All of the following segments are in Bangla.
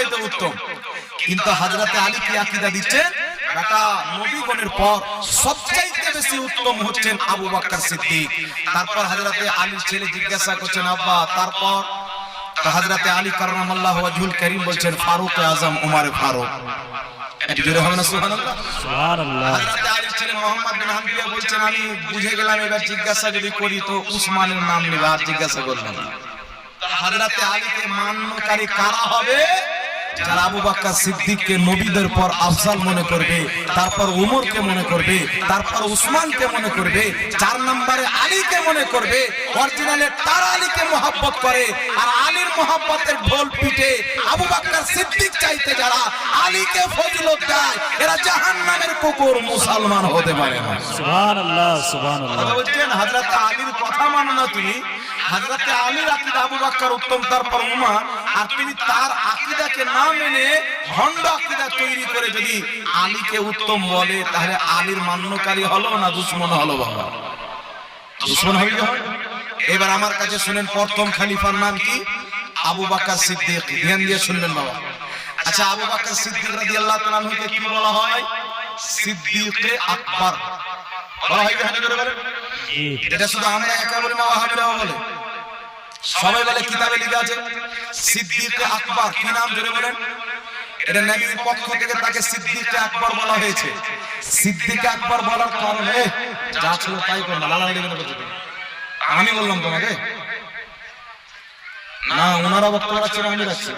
সবচেয়ে উত্তম। কিন্তু হযরতে আলী কি আকীদা দিচ্ছেন, বেটা নবীগণের পর সবচেয়ে বেশি উত্তম হচ্ছেন আবু বকর সিদ্দিক। তারপর হযরতে আলীর ছেলে জিজ্ঞাসা করছেন, আব্বা তারপর? তো হযরতে আলী কাররামাল্লাহু ওয়াজহুল কারীম বলছেন, ফারুক আযম উমর ফারুক। একটু জোরে হবে না সুবহানাল্লাহ? সুবহানাল্লাহ। হযরতে আলীর ছেলে মুহাম্মদ বিন হানফিয়া বলছেন, আমি বুঝে গেলাম এবার জিজ্ঞাসা যদি করি তো উসমানের নাম নিবা, আর জিজ্ঞাসা করবেন না। হযরতে আলীকে মান্যকারী কারা হবে? যারা আবু বকর সিদ্দিককে নবীদের পর আফজাল মনে করবে, তারপর উমরকে মনে করবে, তারপর উসমানকে মনে করবে, 4 নম্বরে আলীকে মনে করবে। অরিজিনালে তার আলীকে মহব্বত করে, আর আলীর মহব্বতের ঢোল পিটে আবু বকর সিদ্দিক চাইতে যারা আলীকে ফজিলত দেয়, এরা জাহান্নামের কুকুর, মুসলমান হতে পারে না। সুবহানাল্লাহ সুবহানাল্লাহ। বলছেন হযরতে আলীর কথা মানো না তুমি, হযরতে আলীর আকীদা আবু বকর উত্তম, তারপর উমর, আর তুমি তার আকীদাকে না মেনে ভণ্ড আকীদা তৈরি করে যদি আলীকে উত্তম বলে, তাহলে আলীর মান্যকারী হলো না দুশমন হলো? বাবা দুশমন হইল। এবার আমার কাছে শুনেন, প্রথম খলিফার নাম কি? আবু বকর সিদ্দিক। ধ্যান দিয়ে শুনবেন বাবা। আচ্ছা, আবু বকর সিদ্দিক রাদিয়াল্লাহু তাআলা আনহুকে কি বলা হয়? সিদ্দিকে আকবর বলা হয়। এটা শুধু আমরা একা বলি না, ওয়াহাবিরাও বলে, সবাই বলে, কিতাবে লেখা আছে সিদ্দিকে আকবর। কি নাম জোরে বলেন? এটা নবীর পক্ষ থেকে তাকে সিদ্দিকে আকবর বলা হয়েছে। সিদ্দিকে আকবর বলার কারণে যা ছিল তাই করো না, লালালালি করে বলতে। আমি বললাম তোমাকে না, ওনারা বক্তব্য রাখছেন, আমি রাখছি।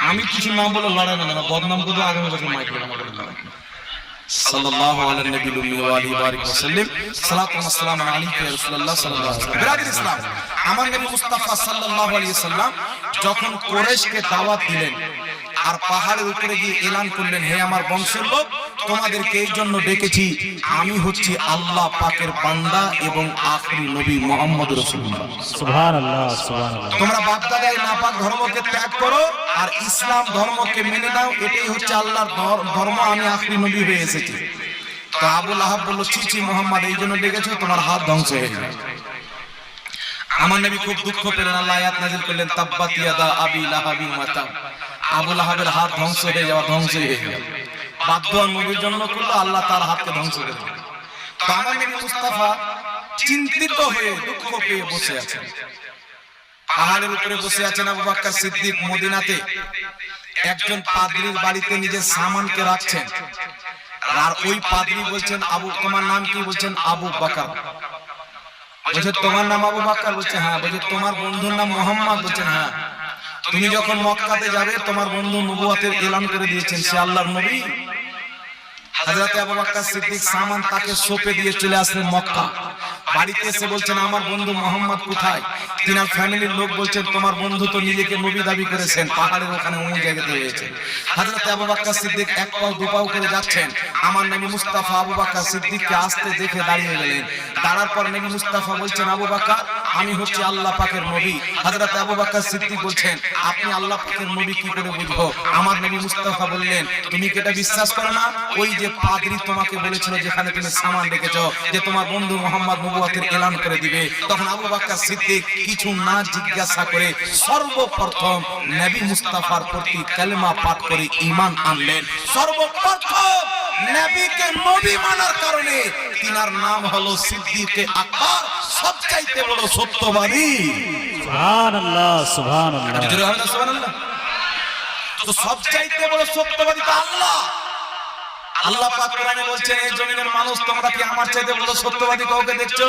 আমি কিছু নাম বলে লড়াই না, বদনাম করবো আগামী বছর মাইকে সাল্লাল্লাহু আলাইহি নবী ওয়া আলিহি বারিক ওয়া সাল্লাম। সালাতু ওয়া সালামু আলাইকা ইয়া রাসূলুল্লাহ সাল্লাল্লাহু আলাইহি ওয়াসাল্লাম। বিরাদর ইসলাম, আমার নবী মুস্তাফা সাল্লাল্লাহু আলাইহি সাল্লাম যখন কুরাইশকে দাওয়াত দিলেন আর পাহাড়ের উপরে গিয়ে এলান করলেন, হে আমার বংশের লোক, তোমাদেরকে এই জন্য ডেকেছি, আমি হচ্ছি আল্লাহ পাকের বান্দা এবং আখেরি নবী মুহাম্মদ রাসূলুল্লাহ। সুবহানাল্লাহ সুবহানাল্লাহ। তোমরা বাপদাদার নাপাক ধর্মকে ত্যাগ করো আর ইসলাম ধর্মকে মেনে নাও, এটাই হচ্ছে আল্লাহর ধর্ম, আমি আখেরি নবী হয়ে এসেছি। তো আবু লাহাব বলল, ছি ছি মুহাম্মদ, এই জন্য ডেকেছো, তোমার হাত ধ্বংস হয়ে যাবে। আমার নবী খুব দুঃখ পেলেন, আল্লাহ আয়াত নাযিল করলেন, তাব্বাত ইয়াদা আবি লাহাবি ওয়া তাব। আবু লাহাবের হাত ধ্বংস হয়ে যাওয়া, ধ্বংস হয়ে গেল। বাধ্য নবীর জন্য করলো, আল্লাহ তার হাতকে ধ্বংস করে দিলেন। তো আমার নবী মুস্তাফা চিন্তিত হয়ে দুঃখ পেয়ে বসে আছেন। পাহাড়ের উপরে বসে আছেন আবু বকর সিদ্দিক মদিনাতে। একজন পাদ্রীর বাড়িতে নিজের সামানকে রাখছেন, আর ওই পাদ্রী বলছেন, আবু তোমার নাম কি? বলছেন আবু বকর। বলছে তোমার নাম আবু বকর? বলছে হ্যাঁ। বলছে তোমার বন্ধুর নাম মুহাম্মদ? বলছেন হ্যাঁ। তুমি যখন মক্কাতে যাবে, তোমার বন্ধু নবুয়তের এলান করে দিয়েছেন, সে আল্লাহর নবী। হযরত আবু বকর সিদ্দিক সামান তাকে সঁপে দিয়ে চলে আসলেন মক্কা। বাড়িতে এসে বলছেন, আমার বন্ধু মুহাম্মদ কোথায়? তিনার ফ্যামিলির লোক বলছেন, তোমার বন্ধু তো নিজেকে নবী দাবি করেছেন, পাহাড়ের ওখানে ওই জায়গাতে হয়েছে। হযরত আবু বকর সিদ্দিক এক পাও দু পাও করে যাচ্ছেন। আমার নবী মুস্তাফা আবু বকর সিদ্দিককে আসতে দেখে দাঁড়িয়ে গেলেন। দাঁড়ার পর নবী মুস্তাফা বলছেন, আবু বকর, আমি হচ্ছি আল্লাহ পাকের নবী। হযরত আবু বকর সিদ্দিক বলছেন, আপনি আল্লাহ পাকের নবী কি করে বুঝবো? আমার নবী মুস্তাফা বললেন, তুমি কি এটা বিশ্বাস করো না? ওই যে পাদ্রী তোমাকে বলেছিল, যেখানে তুমি সামান রেখেছো, যে তোমার বন্ধু মুহাম্মদ নবুয়তের এলান করে দিবে। তখন আবু বকর সিদ্দিক কিছু না জিজ্ঞাসা করে সর্বপ্রথম নবী মুস্তাফার প্রতি কালেমা পাঠ করে ঈমান আনলেন। সর্বপ্রথম নবীকে নবী মানার কারণে তিনার নাম হলো সিদ্দিকে আকবর, সবচাইতে বড় সত্যবাদী। সুবহানাল্লাহ সুবহানাল্লাহ সুবহানাল্লাহ। তো সবচাইতে বড় সত্যবাদী তো আল্লাহ। আল্লাহ পাক কোরআনে বলছেন, এই জমিনের মানুষ, তোমরা কি আমার চাইতে বড় সত্যবাদী কাউকে দেখছো?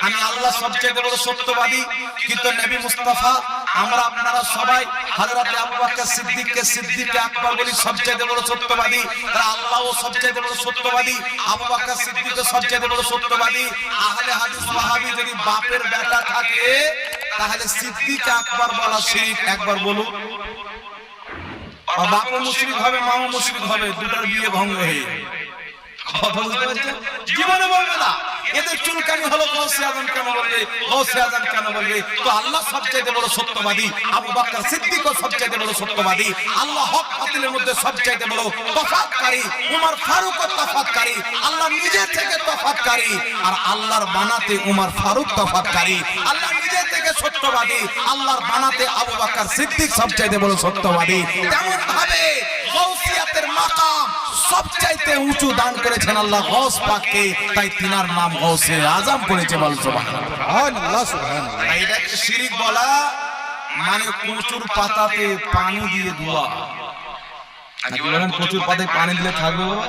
আমি আল্লাহ সবচাইতে বড় সত্যবাদী। কিন্তু নবী মুস্তাফা, আমরা আপনারা সবাই হযরত আবু বকর সিদ্দিককে সিদ্দিকে আকবর বলি, সবচাইতে বড় সত্যবাদী। আর আল্লাহও সবচাইতে বড় সত্যবাদী, আবু বকর সিদ্দিকও সবচাইতে বড় সত্যবাদী। আহলে হাদিস ওয়াহাবী যদি বাপের বেটা থাকে, তাহলে সিদ্দিকে আকবর বলা শিরক। একবার বলুন, বাপও মুশরিক হবে, মাও মুশরিক হবে, দুটার বিয়ে ভঙ্গ হয়ে যাবে। কথা বুঝতে পারছেন? জীবনে বলবে না। এদের চুলকানি হলো গৌসে আজম কেন বলবে, গৌসে আজম কেন বলবে? তো আল্লাহ সবচেয়ে বড় সত্যবাদী, আবু বকর সিদ্দিকও সবচেয়ে বড় সত্যবাদী, আল্লাহ হক বাতিলের মধ্যে সবচেয়ে বড় তফাৎকারী, উমর ফারুকও তফাৎকারী, আল্লাহ নিজে থেকে তফাৎকারী, আর আল্লাহর বানাতে উমর ফারুক তফাৎকারী। আল্লাহ নিজে থেকে সত্যবাদী, আল্লাহর বানাতে আবু বকর সিদ্দিক সবচেয়ে বড় সত্যবাদী। তেমন ভাবে গৌসিয়াতের মাকাম সবচাইতে উঁচু দান করেছেন আল্লাহ গৌস পাককে, তাই তিনার নাম গৌসে আজম করেছে। বল সুবহানাল্লাহ, সুবহানাল্লাহ। এটাকে শিরক বলা মানে কচুর পাতাতে পানি দিয়ে ধোয়া। কি বলেন, কচুর পাতায় পানি দিলে থাকবে বাবা?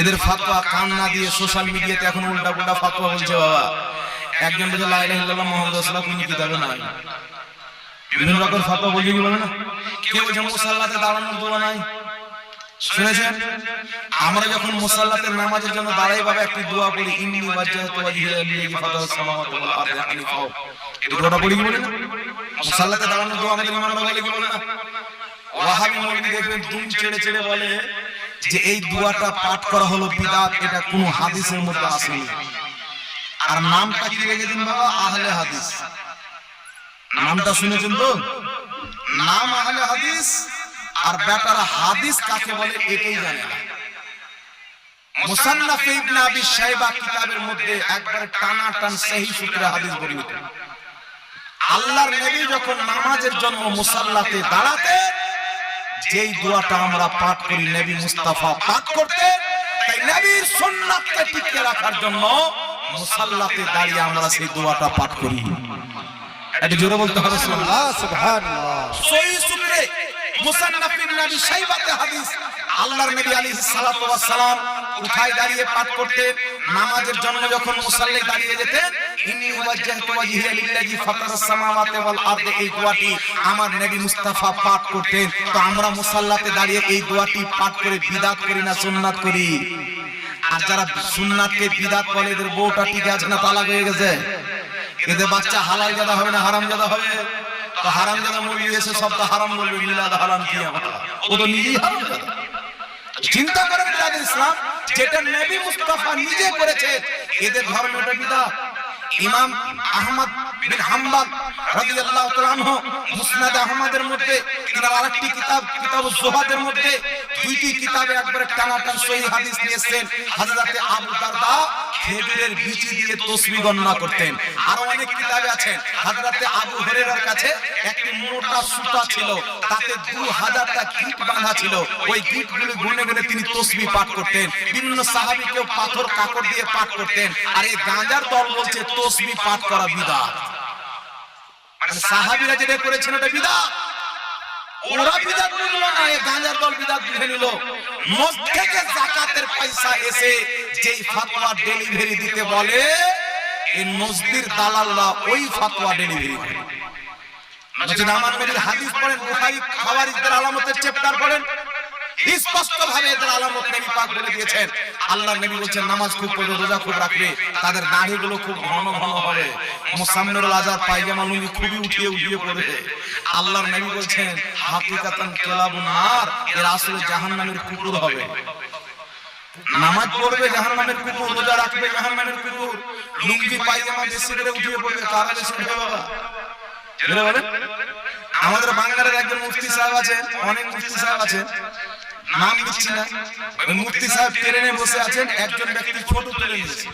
এদের ফাতোয়া কান না দিয়ে সোশ্যাল মিডিয়াতে এখন উল্টা পুল্টা ফাতোয়া বলছে বাবা। একজন বলে লা ইলাহা ইল্লাল্লাহ মুহাম্মাদুর রাসূলুল্লাহ কোন কিতাবে নাই, বিভিন্ন রকম ফাতোয়া বলছে। কি বলে না, কেউ বলছে মুসাল্লাতে দাঁড়ানোর দোয়া নাই, শুনেছেন? আমরা যখন মুসাল্লাতে নামাজের জন্য দাঁড়াই বাবা একটি দোয়া পড়ি, ইন্নী ওয়াজজাহতু ওয়াজহিয়া লিল্লাযী ফাতারাস সামাওয়াতি ওয়াল আরদি হানিফা। এই দোয়াটা পড়ি কি বলে না? মুসাল্লাতে দাঁড়ানোর দোয়া আমাদের ইমামরা বলে কি বলে না? ওয়াহাবি মৌলবি দেখবেন দুম ছেড়ে ছেড়ে বলে যে এই দোয়াটা পাঠ করা হলো বিদআত, এটা কোনো হাদিসের মধ্যে আসেনি। আর নামটা কি রেখেছেন বাবা? আহলে হাদিস। নামটা শুনেছেন তো? নাম আহলে হাদিস, আর বেটারা হাদিস কাকে বলে এটাই জানে না। মুসান্নাফ ইবনে আবি শাইবা কিতাবের মধ্যে একবারে টানাটান সহিহ সূত্রে হাদিস বর্ণিত। আল্লাহর নবী যখন নামাজের জন্য মুসাল্লাতে দাঁড়াতেন, যেই দোয়াটা আমরা পাঠ করি নবী মুস্তাফা পাঠ করতেন, তাই নবীর সুন্নাতকে টিকিয়ে রাখার জন্য মুসাল্লাতে দাঁড়িয়ে আমরা সেই দোয়াটা পাঠ করি। এটা জোরে বলতে হবে সুবহানাল্লাহ, সুবহানাল্লাহ। সহিহ সূত্রে মুসান্নাফ ইবনে আবি শাইবাতে হাদিস, আল্লাহর নবী আলাইহিস সালাতু ওয়াস সালাম উঠায় দাঁড়িয়ে পাঠ করতেন। নামাজের জন্য যখন মুসাল্লি দাঁড়িয়ে যেতেন, ইন্নী ওয়াজজাহতু ওয়াজহিয়া লিল্লাযী ফাতারাস সামাওয়াতি ওয়াল আরদি, এই দোয়াটি আমার নবী মুস্তাফা পাঠ করতেন। তো আমরা মুসাল্লাতে দাঁড়িয়ে এই দোয়াটি পাঠ করে বিদআত করি না সুন্নাত করি? আর যারা সুন্নাতকে বিদআত বলে এদের বউটা ঠিক আছে না তালাক হয়ে গেছে? এদের বাচ্চা হালাল জাদা হবে না হারাম জাদা হবে? তো হারাম জাদা মৌলবি এসে সব তো হারাম বলবে, মিলাদ হারাম কি আমার? ও তো নিজেই হারাম জাদা। চিন্তা করেন তাদের ইসলাম যেটা নবী মুস্তাফা নিজে করেছে, এদের ধর্মটা বিদআত। ইমাম আহমদ বিন হাম্বল রাদিয়াল্লাহু তাআলা আনহু মুসনাদ আহমদের মধ্যে তিনার আরেকটি কিতাব কিতাবুজ জুহাদের মধ্যে দুইটি কিতাবে একবারে টানাটান সহিহ হাদিস নিয়েছেন। হযরতে আবু দারদা খেজুরের বিচি দিয়ে তাসবিহ গণনা করতেন। আর অনেক কিতাবে আছে হযরতে আবু হুরায়রার কাছে একটি মোটা সুতা ছিল, তাতে 2000টা গিট বাঁধা ছিল। ওই গিটগুলো গুনে গুনে তিনি তাসবিহ পাঠ করতেন। বিভিন্ন সাহাবীকেও পাথর কাকড় দিয়ে পাঠ করতেন। আর এই গাঁজার দল বলছে তাসবিহ পাঠ করা বিদআত। মানে সাহাবীরা যেটা করেছেন এটা বিদআত, ওরা বিদআত বুঝলো না, এই গাঁজার দল বিদআত বুঝে নিল। মসজিদ থেকে যাকাতের পয়সা এসে যেই ফতোয়া ডেলিভারি দিতে বলে, এই মসজিদের দালালরা ওই ফতোয়া ডেলিভারি করে। নবীর আমার নবীর হাদিস পড়েন, বুখারী খাওয়ারিজদের আলামতের চ্যাপ্টার পড়েন, স্পষ্ট ভাবে এদের আলামত নবী পাক বলে দিয়েছেন। আল্লাহর নবী বলেছেন নামাজ খুব পড়বে, রোজা খুব রাখবে, তাদের দাড়িগুলো খুব ঘন ঘন হবে, মুসাম্মিরুল আজাদ পায়জামা লুঙ্গি খুবই উঠিয়ে উঠিয়ে পড়বে। আল্লাহর নবী বলেছেন হাকিকাতান কেলাবুন নার, এর আসলে জাহান্নামের কুকুর হবে। নামাজ পড়বে জাহান্নামের কুকুর, রোজা রাখবে জাহান্নামের কুকুর, লুঙ্গি পায়জামা বেশি করে উঠিয়ে পড়বে, কারা বেশি উঠবে বাবা? এরা বলে আমাদের বাংলার একজন মুফতি সাহেব আছেন, অনেক মুফতি সাহেব আছেন, নাম দিচ্ছি না। ওই মুফতি সাহেব ট্রেনে বসে আছেন, একজন ব্যক্তি ফটো তুলে নিয়েছে,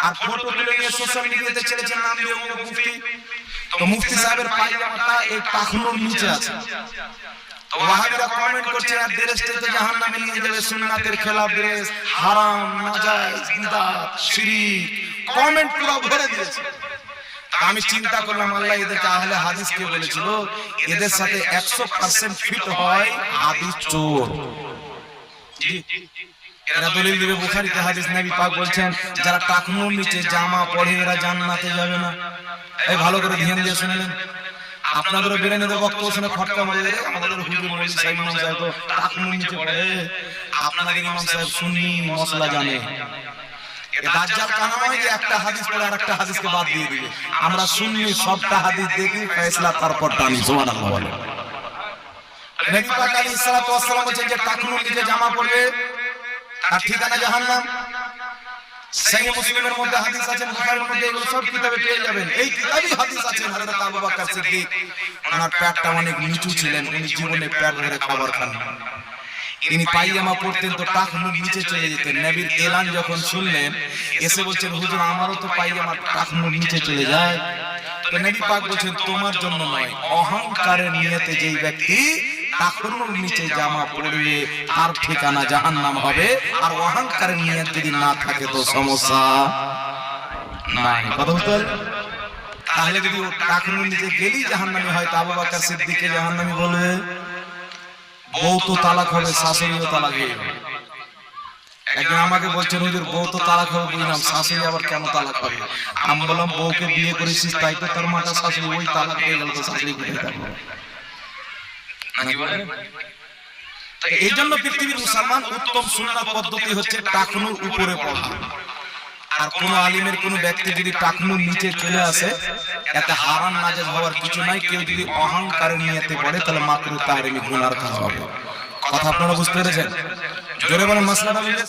আর ফটো তুলে নিয়ে সোশ্যাল মিডিয়াতে ছেড়েছেন নাম দিয়ে মুফতি। তো মুফতি সাহেবের পায়জামাটা এই টাকনুর নিচে আছে। তো ওয়াহাবিরা কমেন্ট করছে আর ড্রেসটা তো জাহান্নামে নিয়ে যাবে, সুন্নাতের খেলাফ ড্রেস, হারাম, নাজায়েজ, বিদআত, শিরক, কমেন্ট পুরো ভরে দিয়েছে। আমি চিন্তা করলাম আল্লাহ এদেরকে আহলে হাদিস কে বলেছিল? এদের সাথে 100% ফিট হয় হাদিস চোর। এরা দলিল দিবে বুখারীতে হাদিস, নবী পাক বলছেন যারা টাকনুর নিচে জামা পরে এরা জান্নাতে যাবে না। এই ভালো করে ধ্যান দিয়ে শুনলেন, আপনাদেরও বেরেনেদের বক্তব্য শুনে খটকা মারে দেয়। আমাদের হুজুর মৌলভী সাহেব ইমাম সাহেব তো টাকনুর নিচে পড়ে, আপনাদের ইমাম সাহেব সুন্নি মশলা জানে। দাজ্জাল কানামাই যে একটা হাদিস পড়ে আর একটা হাদিসকে বাদ দিয়ে দিবে। আমরা সুন্নি সবটা হাদিস দেখি, ফয়সালা তারপর টানি। সুবহানাল্লাহ বলে। নবী পাক আলাইহিস সালাতু ওয়াস সালাম বলেন যে টাকনুর নিচে জামা পরবে তার ঠিকানা জাহান্নাম। সহিহ মুসলিমের মধ্যে হাদিস আছে, বুখারীর মধ্যে, এগুলো সব কিতাবে পেয়ে যাবেন। এই কিতাবেই হাদিস আছে হযরত আবু বকর সিদ্দিক ওনার পেটটা অনেক নিচু ছিলেন, উনি জীবনে পেট ভরে খাবার খান। তিনি পায়জামা পরতেন তো টাকনুর নিচে চলে যেতেন। নবীর এলান যখন শুনলেন এসে বলছেন হুজুর আমারও তো পায়জামা টাকনুর নিচে চলে যায়। তো নবী পাক বলছেন তোমার জন্য নয়, অহংকারের নিয়তে যেই ব্যক্তি টাকনুর নিচে জামা পরবে তার ঠিকানা জাহান্নাম হবে। আর অহংকারের নিয়ত যদি না থাকে তো সমস্যা নাই। কথা বুঝতে পারলেন? তাহলে যদি ও টাকনুর নিচে গেলেই জাহান্নামী হয়, তো আবু বকর সিদ্দিককে জাহান্নামী বলবে? বউ তো তালাক হবে, শাশুড়িও তালাক হবে। একজন আমাকে বলছেন হুজুর বউ তো তালাক হবে বুঝলাম, শাশুড়ি আবার কেন তালাক হবে? আমি বললাম বউকে বিয়ে করেছিস তাই তো তার মাটা শাশুড়ি, ওই তালাক হয়ে গেল তো শাশুড়ি কোথায় থাকবে? নাকি বলেন? এই জন্য পৃথিবীর মুসলমান উত্তম সুন্নাহ পদ্ধতি হচ্ছে টাকনুর উপরে পড়া। আর কোন আলিমের কোন ব্যক্তি যদি টাকনুর নিচে চলে আসে এতে হারাম নাজায়েজ হওয়ার কিছু নাই। কেউ যদি অহংকারের নিয়তে পড়ে তাহলে মাকরুহ তাহরিমি গুনার কাজ হবে। কথা আপনারা বুঝতে পেরেছেন? জোরে বলেন মাসলাটা বুঝলেন?